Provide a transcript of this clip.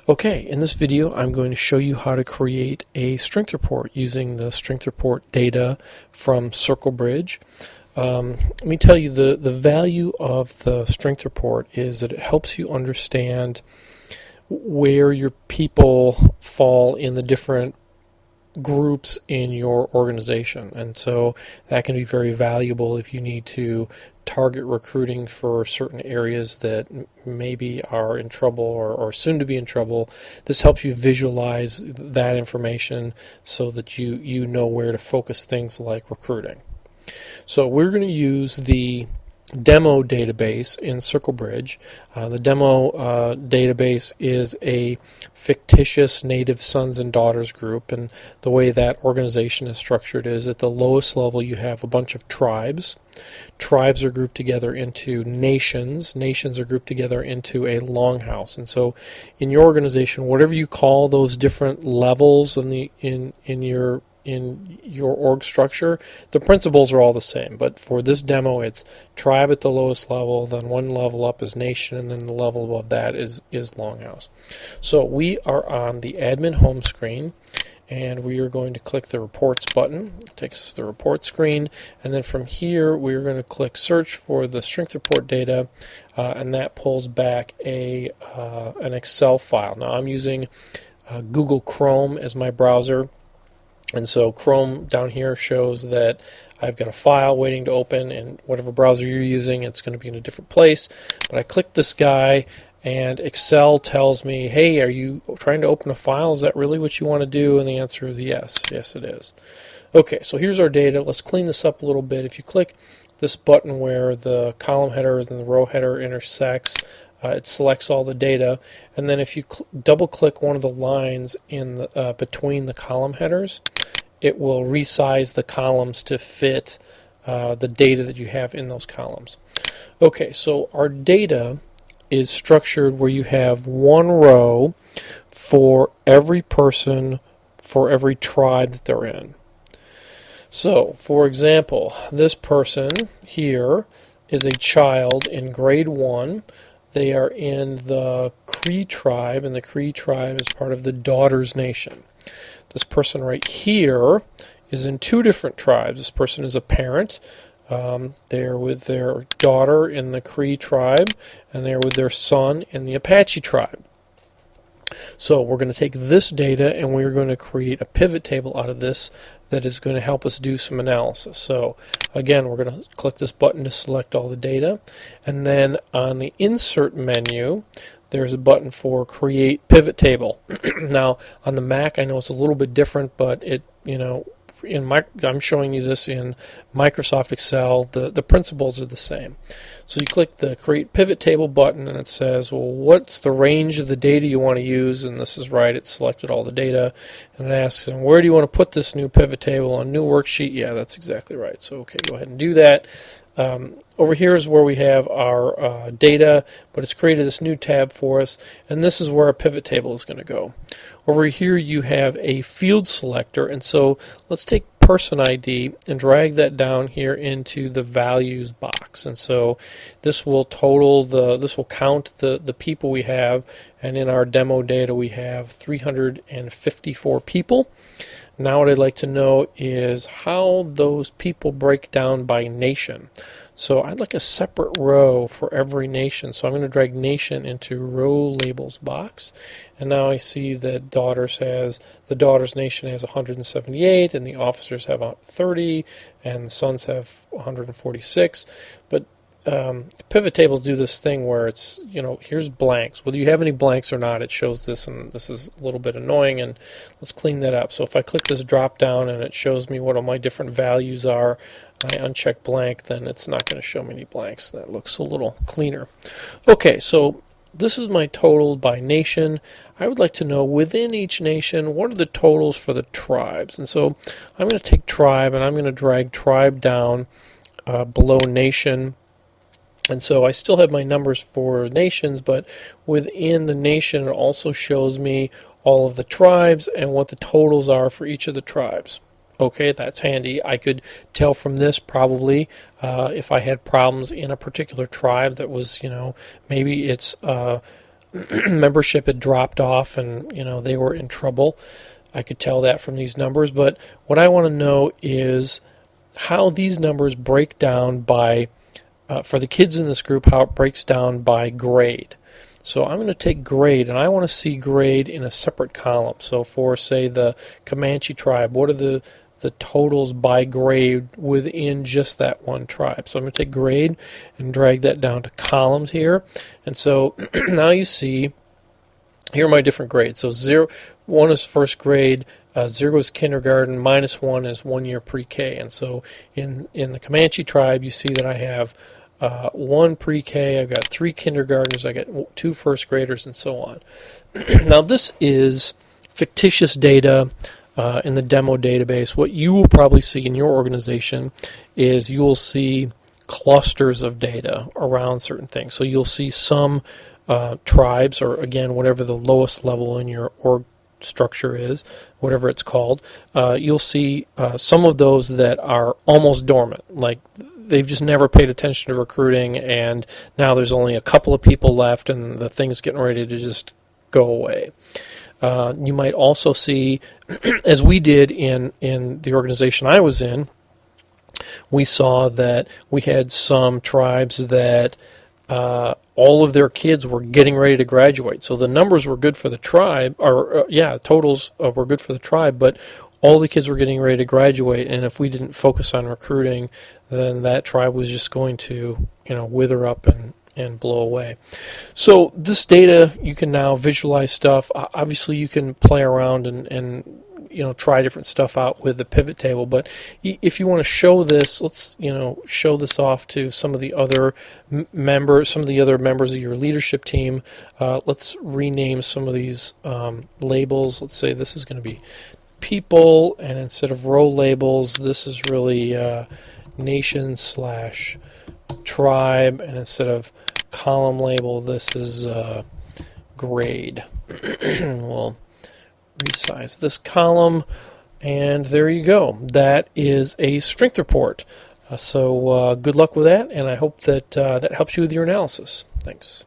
Okay, in this video I'm going to show you how to create a strength report using the strength report data from CircleBridge. Let me tell you the value of the strength report is that it helps you understand where your people fall in the different groups in your organization, and so that can be very valuable if you need to target recruiting for certain areas that maybe are in trouble or soon to be in trouble. This helps you visualize that information so that you know where to focus things like recruiting. So we're going to use the demo database in CircleBridge. The demo database is a fictitious native sons and daughters group, and the way that organization is structured is at the lowest level you have a bunch of tribes. Tribes are grouped together into nations. Nations are grouped together into a longhouse. And so in your organization, whatever you call those different levels in your org structure, the principles are all the same. But for this demo, it's tribe at the lowest level, then one level up is nation, and then the level above that is longhouse. So we are on the admin home screen, and we are going to click the reports button. It takes us to the report screen, and then from here we're going to click search for the strength report data, and that pulls back an Excel file. Now I'm using Google Chrome as my browser. And so Chrome down here shows that I've got a file waiting to open, and whatever browser you're using, it's going to be in a different place. But I click this guy, and Excel tells me, hey, are you trying to open a file? Is that really what you want to do? And the answer is yes. Yes, it is. Okay, so here's our data. Let's clean this up a little bit. If you click this button where the column headers and the row header intersects, it selects all the data, and then if you double click one of the lines in the, between the column headers, it will resize the columns to fit the data that you have in those columns. Okay, so our data is structured where you have one row for every person for every tribe that they're in. So, for example, this person here is a child in grade 1. They are in the Cree tribe, and the Cree tribe is part of the Daughters Nation. This person right here is in two different tribes. This person is a parent. They're with their daughter in the Cree tribe, and they're with their son in the Apache tribe. So we're going to take this data and we're going to create a pivot table out of this that is going to help us do some analysis. So again, we're going to click this button to select all the data, and then on the insert menu there's a button for create pivot table. Now on the Mac I know it's a little bit different, but I'm showing you this in Microsoft Excel. The principles are the same. So you click the Create Pivot Table button, and it says, well, what's the range of the data you want to use? And this is right. It selected all the data, and it asks, where do you want to put this new pivot table on new worksheet? Yeah, that's exactly right. So okay, go ahead and do that. Over here is where we have our data, but it's created this new tab for us, and this is where our pivot table is going to go. Over here you have a field selector, and so let's take person ID and drag that down here into the values box. And so this will count the people we have, and in our demo data we have 354 people. Now what I'd like to know is how those people break down by nation. So I'd like a separate row for every nation. So I'm going to drag nation into row labels box. And now I see that the daughters nation has 178, and the officers have 30, and the sons have 146. But pivot tables do this thing where it's, here's blanks. Whether you have any blanks or not, it shows this, and this is a little bit annoying, and let's clean that up. So if I click this drop down and it shows me what all my different values are, I uncheck blank, then it's not going to show me any blanks. That looks a little cleaner. Okay, so this is my total by nation. I would like to know within each nation, what are the totals for the tribes? And so I'm going to take tribe, and I'm going to drag tribe down below nation. And so I still have my numbers for nations, but within the nation it also shows me all of the tribes and what the totals are for each of the tribes. Okay, that's handy. I could tell from this probably if I had problems in a particular tribe that was, maybe it's membership had dropped off, and they were in trouble. I could tell that from these numbers. But what I want to know is how these numbers break down by, for the kids in this group, how it breaks down by grade. So I'm going to take grade, and I want to see grade in a separate column. So for, say, the Comanche tribe, what are the totals by grade within just that one tribe? So I'm going to take grade and drag that down to columns here. And so now you see, here are my different grades. So 1 is first grade, 0 is kindergarten, -1 is 1 year pre-K. And so in the Comanche tribe, you see that I have 1 pre-K, I've got 3 kindergartners, I got 2 first graders, and so on. Now this is fictitious data in the demo database. What you will probably see in your organization is you will see clusters of data around certain things. So you'll see some tribes, or again, whatever the lowest level in your org structure is, whatever it's called, you'll see some of those that are almost dormant, like they've just never paid attention to recruiting, and now there's only a couple of people left, and the thing's getting ready to just go away. You might also see, as we did in the organization I was in, we saw that we had some tribes that all of their kids were getting ready to graduate. So the numbers were good for the tribe, or totals were good for the tribe, but all the kids were getting ready to graduate, and if we didn't focus on recruiting, then that tribe was just going to, wither up and blow away. So this data, you can now visualize stuff. Obviously, you can play around and try different stuff out with the pivot table. But if you want to show this, let's show this off to some of the other members, of your leadership team. Let's rename some of these labels. Let's say this is going to be people, and instead of row labels, this is really nation/tribe, and instead of column label, this is grade. We'll resize this column, and there you go. That is a strength report. So good luck with that, and I hope that that helps you with your analysis. Thanks.